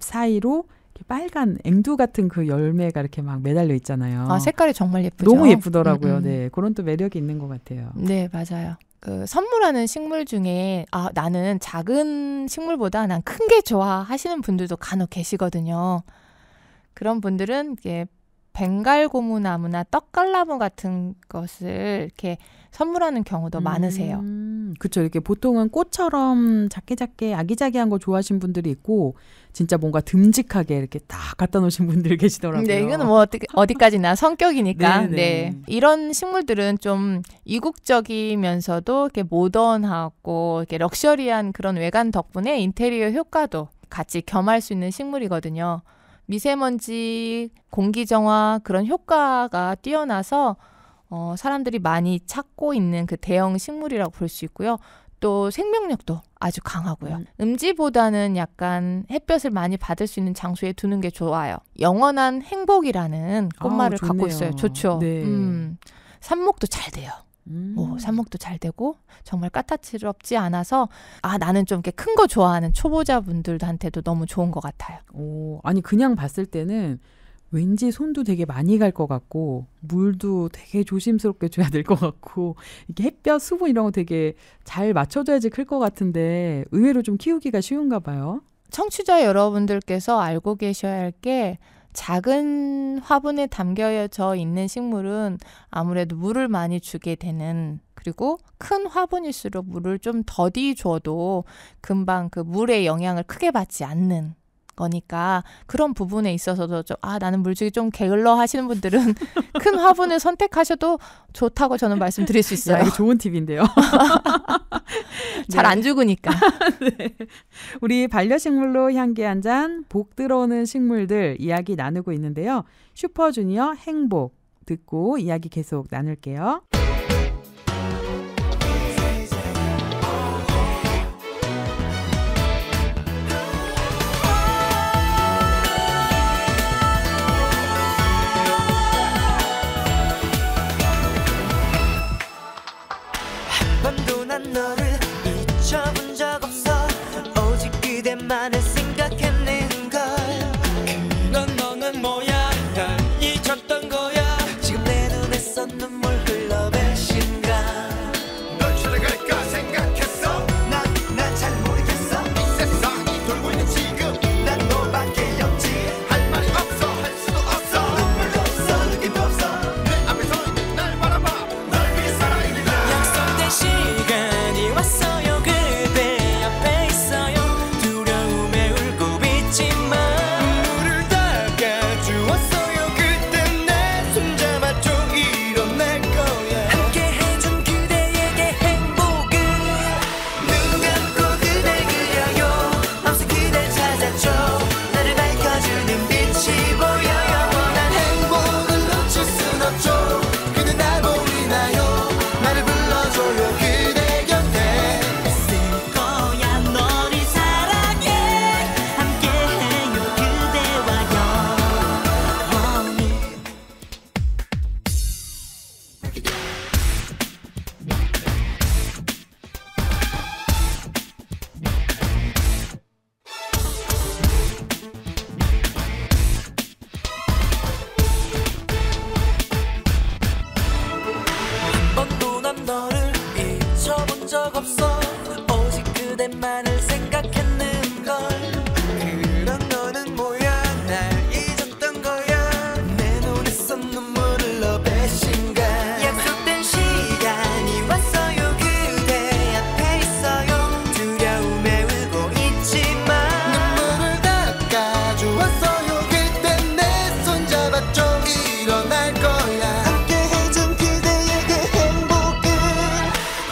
사이로 빨간 앵두 같은 그 열매가 이렇게 막 매달려 있잖아요. 아, 색깔이 정말 예쁘죠. 너무 예쁘더라고요. 네, 그런 또 매력이 있는 것 같아요. 네, 맞아요. 그 선물하는 식물 중에 나는 작은 식물보다 난 큰 게 좋아 하시는 분들도 간혹 계시거든요. 그런 분들은 이게 벵갈고무나무나 떡갈나무 같은 것을 이렇게 선물하는 경우도 많으세요. 그렇죠. 이렇게 보통은 꽃처럼 작게 아기자기한 거 좋아하시는 분들이 있고 진짜 뭔가 듬직하게 이렇게 딱 갖다 놓으신 분들이 계시더라고요. 네, 이거는 뭐 어디까지나 성격이니까. 네, 이런 식물들은 좀 이국적이면서도 이렇게 모던하고 이렇게 럭셔리한 그런 외관 덕분에 인테리어 효과도 같이 겸할 수 있는 식물이거든요. 미세먼지, 공기정화 그런 효과가 뛰어나서 사람들이 많이 찾고 있는 그 대형 식물이라고 볼 수 있고요. 또 생명력도 아주 강하고요. 음지보다는 약간 햇볕을 많이 받을 수 있는 장소에 두는 게 좋아요. 영원한 행복이라는 꽃말을 갖고 있어요. 좋죠. 네. 삽목도 잘 돼요. 삽목도 잘 되고 정말 까다롭지 않아서 나는 좀 이렇게 큰 거 좋아하는 초보자분들한테도 너무 좋은 것 같아요. 아니 그냥 봤을 때는 왠지 손도 되게 많이 갈 것 같고 물도 되게 조심스럽게 줘야 될 것 같고 이렇게 햇볕, 수분 이런 거 되게 잘 맞춰줘야지 클 것 같은데 의외로 좀 키우기가 쉬운가 봐요. 청취자 여러분들께서 알고 계셔야 할 게 작은 화분에 담겨져 있는 식물은 아무래도 물을 많이 주게 되는 그리고 큰 화분일수록 물을 좀 더디 줘도 금방 그 물의 영향을 크게 받지 않는 거니까 그런 부분에 있어서도 나는 물주기 좀 게을러 하시는 분들은 큰 화분을 선택하셔도 좋다고 저는 말씀드릴 수 있어요. 이거 좋은 팁인데요. 잘 안 죽으니까. 네. 우리 반려식물로 향기 한 잔 복 들어오는 식물들 이야기 나누고 있는데요. 슈퍼주니어 행복 듣고 이야기 계속 나눌게요. 번도 난 너를 잊혀본 적 없어 오직 그대만을 생각했는걸 너는 뭐야 날 잊혔던 거야 지금 내 눈에서 눈물 흘러 배신가 널 찾아갈까 생각했어 난 잘 모르겠어 이 세상이 돌고 있는 지금 난 너밖에 없지 할 말이 없어 할 수도 없어 눈물도 없어 느낌도 없어 내 앞에서 있는 날 바라봐 널 위해 살아있는 약속된 시간이 왔어요 그대 앞에 있어요 두려움에 너만을 생각했는걸. 그런 너는 뭐야 날 잊었던 거야. 내 눈에서 눈물을 너 배신가. 약속된 시간이 왔어요. 그대 앞에 있어요. 두려움에 울고 있지만 눈물을 닦아주었어요. 그때 내 손잡았죠. 일어날 거야. 함께 해준 그대에게 행복을.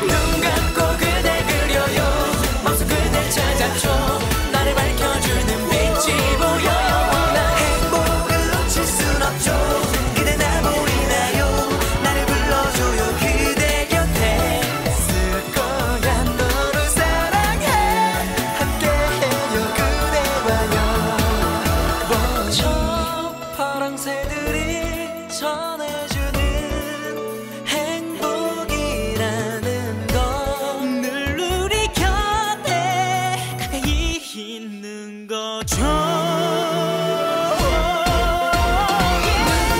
눈 감고 그대 그려요. 마음속 그댈 찾았죠. 나를 밝혀주는 빛이 보여. 나 행복을 놓칠 순 없죠. 그대 나 보이나요. 나를 불러줘요. 그대 곁에 있을 거야. 너를 사랑해. 함께해요. 그대와요. 저 파랑새들이 전해주는 행복이라는 건 늘 우리 곁에 가까이 있는 거죠. 눈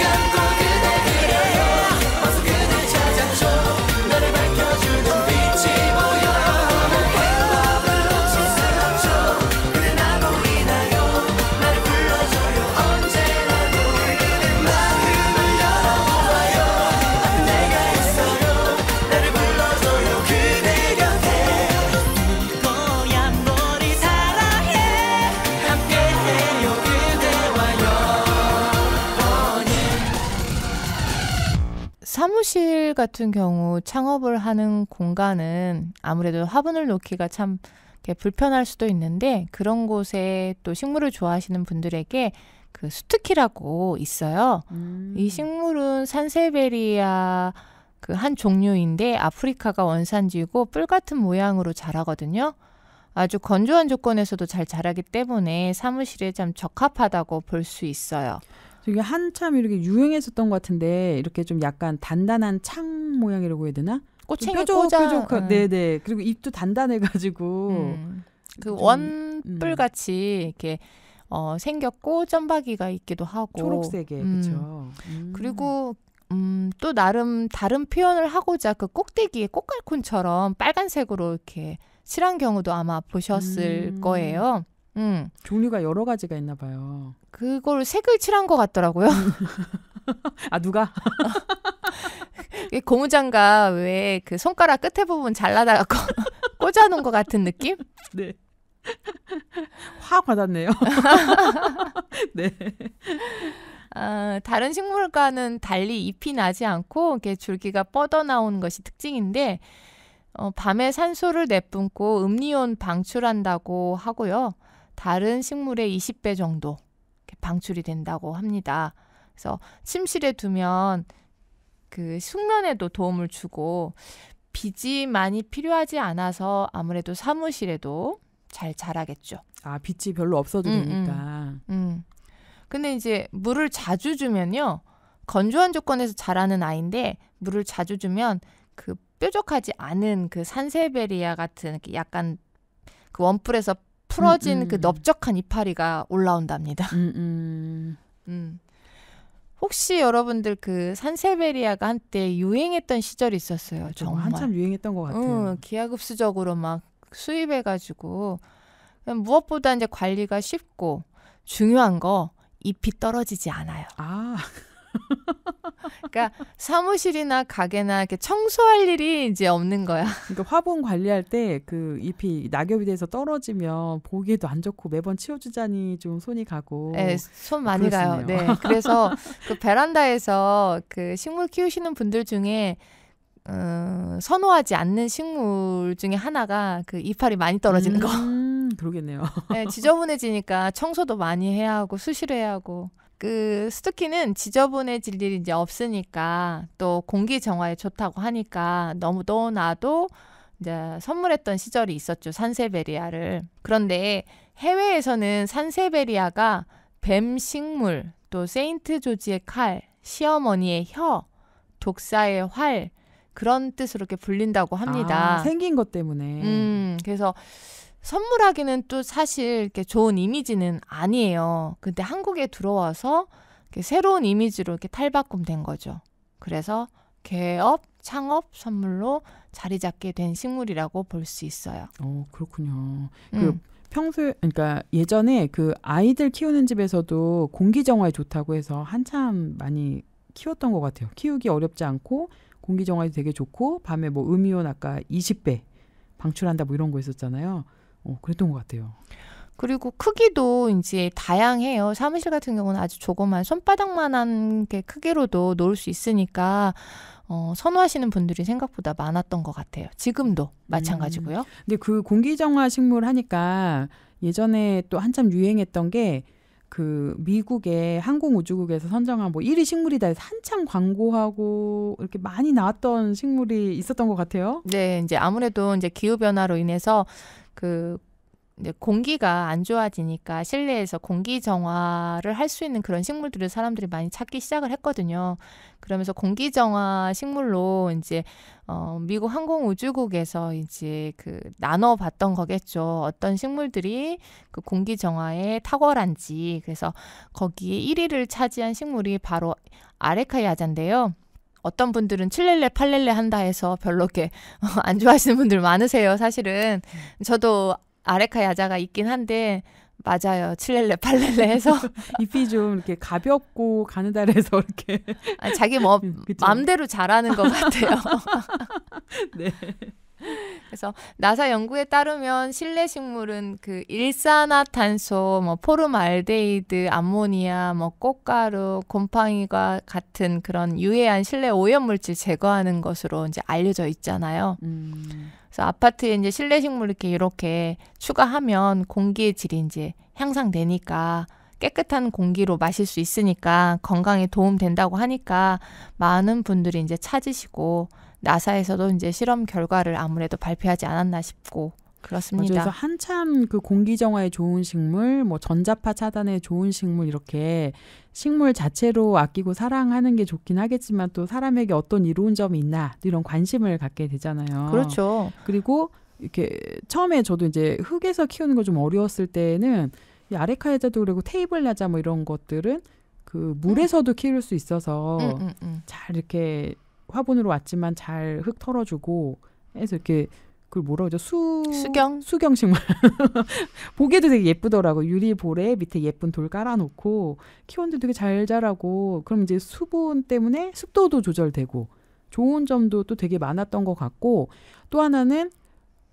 감고 그대 그려요. 마음속 그댈 찾았죠. 나를 밝혀주는 빛이 보여. 행복을 놓칠 순 없죠. 그대 나 보이나요. 나를 불러줘요. 언제라도 그대 마음을 열어보아요. 내가 있어요. 나를 불러줘요. 그대 곁에 있을 거야. 너를 사랑해. 함께해요. 그대와요. 사무실 같은 경우 창업을 하는 공간은 아무래도 화분을 놓기가 참 이렇게 불편할 수도 있는데, 그런 곳에 또 식물을 좋아하시는 분들에게 그 수트키라고 있어요. 이 식물은 산세베리아 그 한 종류인데 아프리카가 원산지고 뿔 같은 모양으로 자라거든요. 아주 건조한 조건에서도 잘 자라기 때문에 사무실에 참 적합하다고 볼 수 있어요. 이게 한참 이렇게 유행했었던 것 같은데 이렇게 좀 약간 단단한 창 모양이라고 해야 되나? 꼬챙이 뾰족뾰족한. 네네. 그리고 잎도 단단해가지고 그 좀, 원뿔 같이 이렇게 생겼고 점박이가 있기도 하고 초록색에 그렇죠. 그리고 또 나름 다른 표현을 하고자 그 꼭대기에 꽃갈콘처럼 빨간색으로 이렇게 칠한 경우도 아마 보셨을 거예요. 종류가 여러 가지가 있나 봐요. 그걸 색을 칠한 것 같더라고요. 아 누가? 고무장갑 왜 그 손가락 끝에 부분 잘라다가 꽂아놓은 것 같은 느낌? 네. 확 와닿네요. 네. 다른 식물과는 달리 잎이 나지 않고 이렇게 줄기가 뻗어나오는 것이 특징인데 밤에 산소를 내뿜고 음리온 방출한다고 하고요. 다른 식물의 20배 정도 이렇게 방출이 된다고 합니다. 그래서 침실에 두면 그 숙면에도 도움을 주고 빛이 많이 필요하지 않아서 아무래도 사무실에도 잘 자라겠죠. 아 빛이 별로 없어도 되니까. 근데 이제 물을 자주 주면요. 건조한 조건에서 자라는 아이인데 물을 자주 주면 그 뾰족하지 않은 그 산세베리아 같은 이렇게 약간 그 원뿔에서 풀어진 그 넓적한 이파리가 올라온답니다. 혹시 여러분들 그 산세베리아가 한때 유행했던 시절이 있었어요. 정말 한참 유행했던 것 같아요. 기하급수적으로 막 수입해가지고 무엇보다 이제 관리가 쉽고 중요한 거 잎이 떨어지지 않아요. 아. 그러니까 사무실이나 가게나 이렇게 청소할 일이 이제 없는 거야. 그러니까 화분 관리할 때 그 잎이 낙엽이 돼서 떨어지면 보기에도 안 좋고 매번 치워주자니 좀 손이 가고. 네, 손 많이 그러시네요. 가요. 네, 그래서 그 베란다에서 그 식물 키우시는 분들 중에 선호하지 않는 식물 중에 하나가 그 이파리 많이 떨어지는 거. 그러겠네요. 네, 지저분해지니까 청소도 많이 해야 하고 수시로 해야 하고. 그 스투키는 지저분해질 일이 이제 없으니까 또 공기 정화에 좋다고 하니까 너무 넣어놔도 이제 선물했던 시절이 있었죠. 산세베리아를. 그런데 해외에서는 산세베리아가 뱀 식물, 또 세인트 조지의 칼, 시어머니의 혀, 독사의 활 그런 뜻으로 이렇게 불린다고 합니다. 아, 생긴 것 때문에. 그래서 선물하기는 또 사실 이렇게 좋은 이미지는 아니에요. 근데 한국에 들어와서 이렇게 새로운 이미지로 이렇게 탈바꿈된 거죠. 그래서 개업, 창업 선물로 자리 잡게 된 식물이라고 볼 수 있어요. 그렇군요. 평소에 그러니까 예전에 그 아이들 키우는 집에서도 공기 정화에 좋다고 해서 한참 많이 키웠던 것 같아요. 키우기 어렵지 않고 공기 정화에 되게 좋고 밤에 뭐 음이온 아까 20배 방출한다 뭐 이런 거 있었잖아요. 그랬던 것 같아요. 그리고 크기도 이제 다양해요. 사무실 같은 경우는 아주 조그만 손바닥만한 게 크기로도 놓을 수 있으니까 선호하시는 분들이 생각보다 많았던 것 같아요. 지금도 마찬가지고요. 근데 그 공기정화 식물 하니까 예전에 또 한참 유행했던 게 그 미국의 항공우주국에서 선정한 뭐 1위 식물이다 해서 한참 광고하고 이렇게 많이 나왔던 식물이 있었던 것 같아요. 네, 이제 아무래도 이제 기후 변화로 인해서 이제 공기가 안 좋아지니까 실내에서 공기 정화를 할 수 있는 그런 식물들을 사람들이 많이 찾기 시작을 했거든요. 그러면서 공기 정화 식물로 이제 미국 항공우주국에서 이제 그 나눠봤던 거겠죠. 어떤 식물들이 그 공기 정화에 탁월한지. 그래서 거기에 1위를 차지한 식물이 바로 아레카야자인데요. 어떤 분들은 7렐레, 8렐레 한다 해서 별로 이렇게 안 좋아하시는 분들 많으세요. 사실은 저도 아레카 야자가 있긴 한데 맞아요. 7렐레, 8렐레 해서 잎이 좀 이렇게 가볍고 가느다래서 이렇게 자기 뭐 마음대로 자라는 것 같아요. 네. 그래서 나사 연구에 따르면 실내 식물은 그 일산화탄소, 뭐 포름알데히드, 암모니아, 뭐 꽃가루, 곰팡이와 같은 그런 유해한 실내 오염 물질 제거하는 것으로 이제 알려져 있잖아요. 그래서 아파트에 이제 실내 식물 이렇게 추가하면 공기의 질이 이제 향상되니까 깨끗한 공기로 마실 수 있으니까 건강에 도움 된다고 하니까 많은 분들이 이제 찾으시고 나사에서도 이제 실험 결과를 아무래도 발표하지 않았나 싶고 그렇습니다. 그래서 한참 그 공기 정화에 좋은 식물, 뭐 전자파 차단에 좋은 식물 이렇게 식물 자체로 아끼고 사랑하는 게 좋긴 하겠지만 또 사람에게 어떤 이로운 점이 있나 이런 관심을 갖게 되잖아요. 그렇죠. 그리고 이렇게 처음에 저도 이제 흙에서 키우는 거 좀 어려웠을 때는 이 아레카야자도 그리고 테이블 야자 뭐 이런 것들은 그 물에서도 키울 수 있어서 잘 이렇게 화분으로 왔지만 잘 흙 털어주고 해서 이렇게 그걸 뭐라 그러죠? 수경 식물. 보기에도 되게 예쁘더라고. 유리볼에 밑에 예쁜 돌 깔아놓고 키웠는데 되게 잘 자라고 그럼 이제 수분 때문에 습도도 조절되고 좋은 점도 또 되게 많았던 것 같고 또 하나는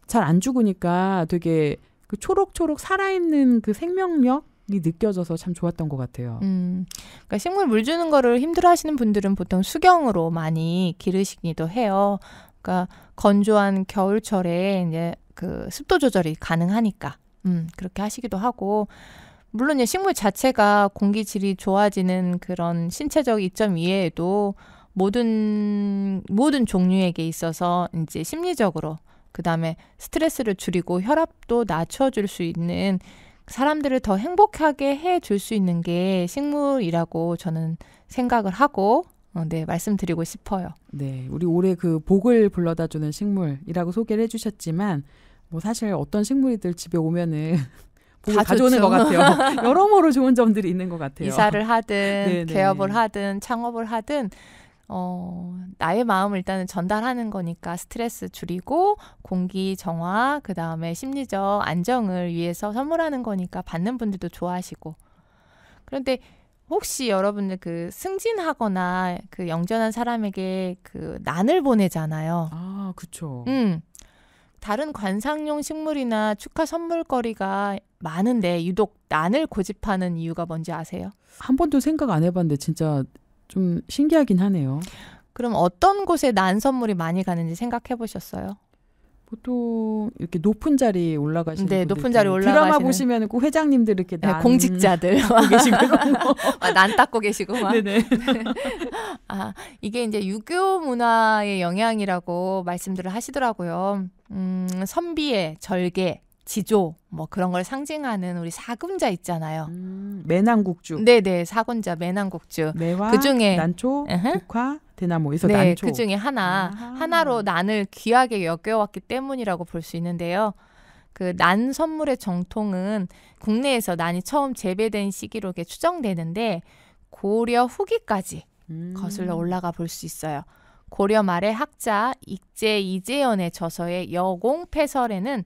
잘 안 죽으니까 되게 그 초록초록 살아있는 그 생명력이 느껴져서 참 좋았던 것 같아요. 그러니까 식물 물 주는 거를 힘들어하시는 분들은 보통 수경으로 많이 기르시기도 해요. 그러니까 건조한 겨울철에 이제 그 습도 조절이 가능하니까 그렇게 하시기도 하고 물론 이제 식물 자체가 공기 질이 좋아지는 그런 신체적 이점 이외에도 모든 종류에게 있어서 이제 심리적으로 그다음에 스트레스를 줄이고 혈압도 낮춰줄 수 있는 사람들을 더 행복하게 해줄 수 있는 게 식물이라고 저는 생각을 하고 네, 말씀드리고 싶어요. 네, 우리 올해 그 복을 불러다주는 식물이라고 소개를 해주셨지만 뭐 사실 어떤 식물이들 집에 오면은 복을 가져오는 것 같아요. 여러모로 좋은 점들이 있는 것 같아요. 이사를 하든 네네. 개업을 하든 창업을 하든 나의 마음을 일단은 전달하는 거니까 스트레스 줄이고 공기 정화 그다음에 심리적 안정을 위해서 선물하는 거니까 받는 분들도 좋아하시고 그런데 혹시 여러분들 그 승진하거나 그 영전한 사람에게 그 난을 보내잖아요. 아, 그렇죠. 다른 관상용 식물이나 축하 선물거리가 많은데 유독 난을 고집하는 이유가 뭔지 아세요? 한 번도 생각 안 해봤는데 진짜 좀 신기하긴 하네요. 그럼 어떤 곳에 난 선물이 많이 가는지 생각해 보셨어요? 보통 이렇게 높은 자리에 올라가시는 네, 분들 높은 자리에 올라가시는 드라마 보시면 꼭 회장님들 이렇게 난 공직자들 닦고 계시고 난 닦고 계시고 막. 네네. 아, 이게 이제 유교 문화의 영향이라고 말씀들을 하시더라고요. 선비의 절개, 지조 뭐 그런 걸 상징하는 우리 사군자 있잖아요. 매난국주. 네네, 사군자 매난국주. 매화, 그중에 난초, 국화, 대나무에서 네, 난초. 그중에 하나로 난을 귀하게 여겨왔기 때문이라고 볼 수 있는데요. 그 난 선물의 정통은 국내에서 난이 처음 재배된 시기로 추정되는데 고려 후기까지 거슬러 올라가 볼 수 있어요. 고려 말의 학자 익제 이재연의 저서의 여공패설에는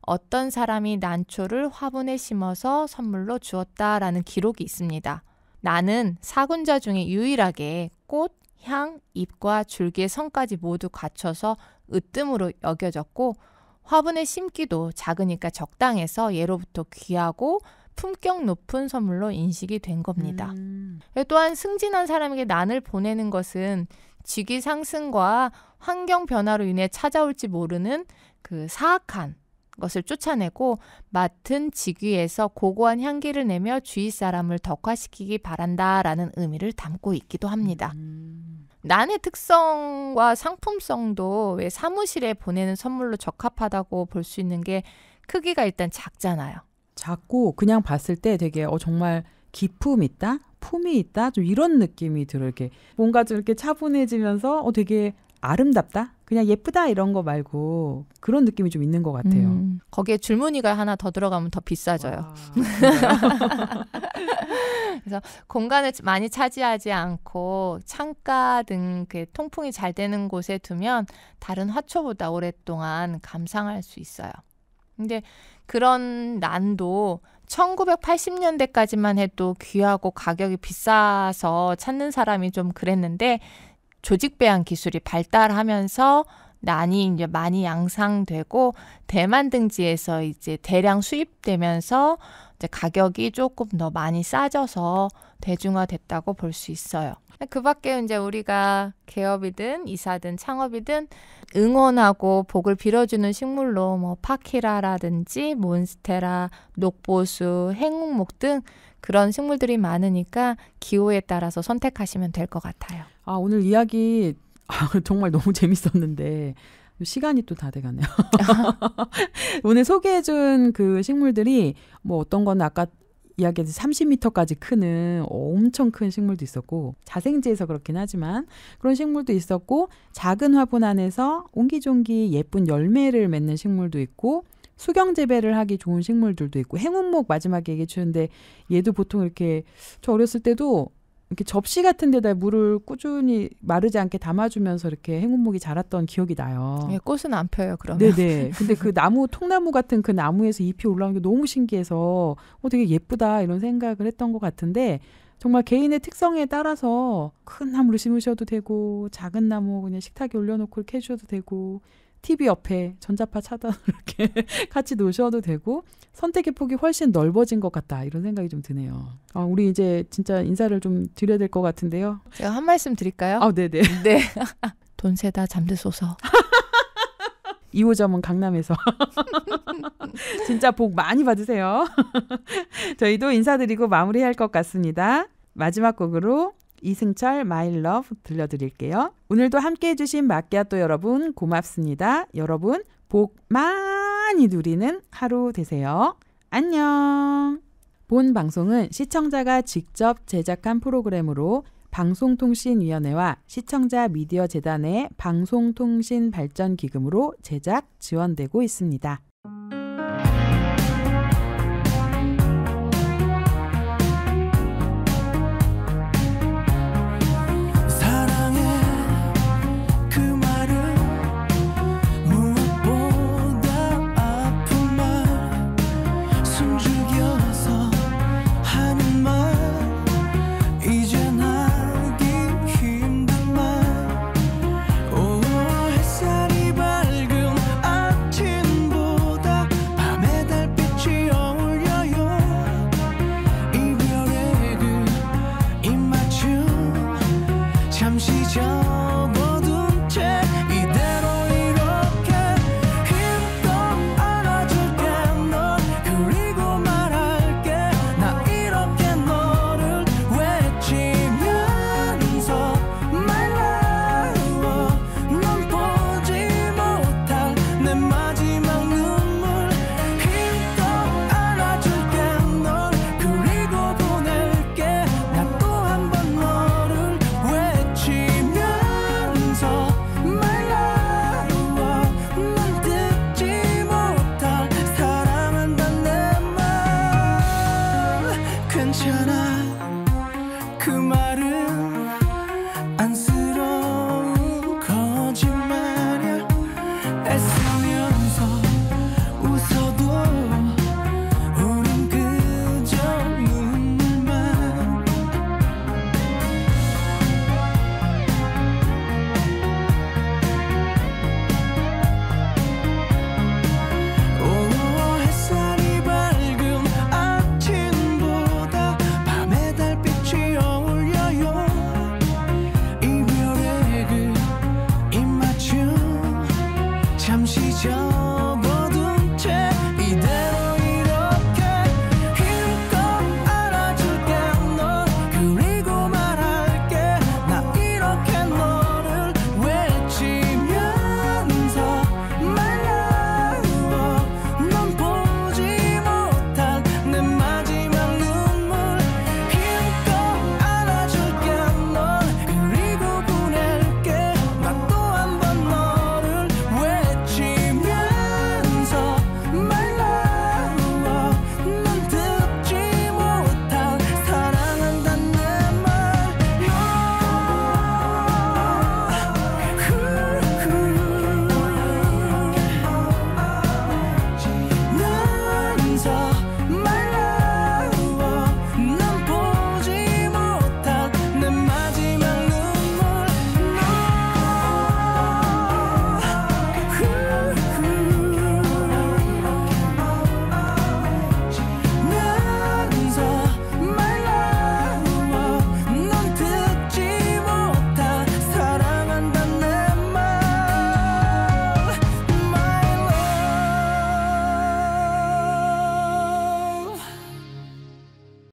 어떤 사람이 난초를 화분에 심어서 선물로 주었다라는 기록이 있습니다. 나는 사군자 중에 유일하게 꽃, 향, 잎과 줄기의 성까지 모두 갖춰서 으뜸으로 여겨졌고 화분에 심기도 작으니까 적당해서 예로부터 귀하고 품격 높은 선물로 인식이 된 겁니다. 또한 승진한 사람에게 난을 보내는 것은 직위 상승과 환경 변화로 인해 찾아올지 모르는 그 사악한 것을 쫓아내고 맡은 직위에서 고고한 향기를 내며 주위 사람을 덕화시키기 바란다라는 의미를 담고 있기도 합니다. 난의 특성과 상품성도 왜 사무실에 보내는 선물로 적합하다고 볼 수 있는 게 크기가 일단 작잖아요. 작고 그냥 봤을 때 되게 정말 기품 있다? 품이 있다? 좀 이런 느낌이 들어. 이렇게 뭔가 좀 이렇게 차분해지면서 되게 아름답다? 그냥 예쁘다 이런 거 말고 그런 느낌이 좀 있는 것 같아요. 거기에 줄무늬가 하나 더 들어가면 더 비싸져요. 그래서 공간을 많이 차지하지 않고 창가 등 그 통풍이 잘 되는 곳에 두면 다른 화초보다 오랫동안 감상할 수 있어요. 근데 그런 난도 1980년대까지만 해도 귀하고 가격이 비싸서 찾는 사람이 좀 그랬는데 조직 배양 기술이 발달하면서 난이 이제 많이 양상되고 대만 등지에서 이제 대량 수입되면서 이제 가격이 조금 더 많이 싸져서 대중화됐다고 볼 수 있어요. 그 밖에 이제 우리가 개업이든 이사든 창업이든 응원하고 복을 빌어주는 식물로 뭐 파키라라든지 몬스테라, 녹보수, 행운목 등 그런 식물들이 많으니까 기호에 따라서 선택하시면 될 것 같아요. 오늘 이야기 정말 너무 재밌었는데 시간이 또 다 돼가네요. 오늘 소개해준 그 식물들이 뭐 어떤 건 아까 이야기해서 30m까지 크는 엄청 큰 식물도 있었고 자생지에서 그렇긴 하지만 그런 식물도 있었고 작은 화분 안에서 옹기종기 예쁜 열매를 맺는 식물도 있고 수경 재배를 하기 좋은 식물들도 있고 행운목 마지막에 얘기해 주는데 얘도 보통 이렇게 저 어렸을 때도 이렇게 접시 같은 데다 물을 꾸준히 마르지 않게 담아주면서 이렇게 행운목이 자랐던 기억이 나요. 네, 꽃은 안 펴요, 그러면. 네네. 근데 그 나무, 통나무 같은 그 나무에서 잎이 올라오는 게 너무 신기해서 되게 예쁘다 이런 생각을 했던 것 같은데 정말 개인의 특성에 따라서 큰 나무를 심으셔도 되고 작은 나무 그냥 식탁에 올려놓고 이렇게 해주셔도 되고 TV 옆에 전자파 차단으로 이렇게 같이 놓으셔도 되고 선택의 폭이 훨씬 넓어진 것 같다 이런 생각이 좀 드네요. 우리 이제 진짜 인사를 좀 드려야 될 것 같은데요. 제가 한 말씀 드릴까요? 네네. 네. 돈 세다 잠드소서. 2호점은 강남에서. 진짜 복 많이 받으세요. 저희도 인사드리고 마무리할 것 같습니다. 마지막 곡으로 이승철 My Love 들려드릴게요. 오늘도 함께해 주신 마끼아또 여러분 고맙습니다. 여러분 복 많이 누리는 하루 되세요. 안녕. 본 방송은 시청자가 직접 제작한 프로그램으로 방송통신위원회와 시청자 미디어 재단의 방송통신발전기금으로 제작 지원되고 있습니다.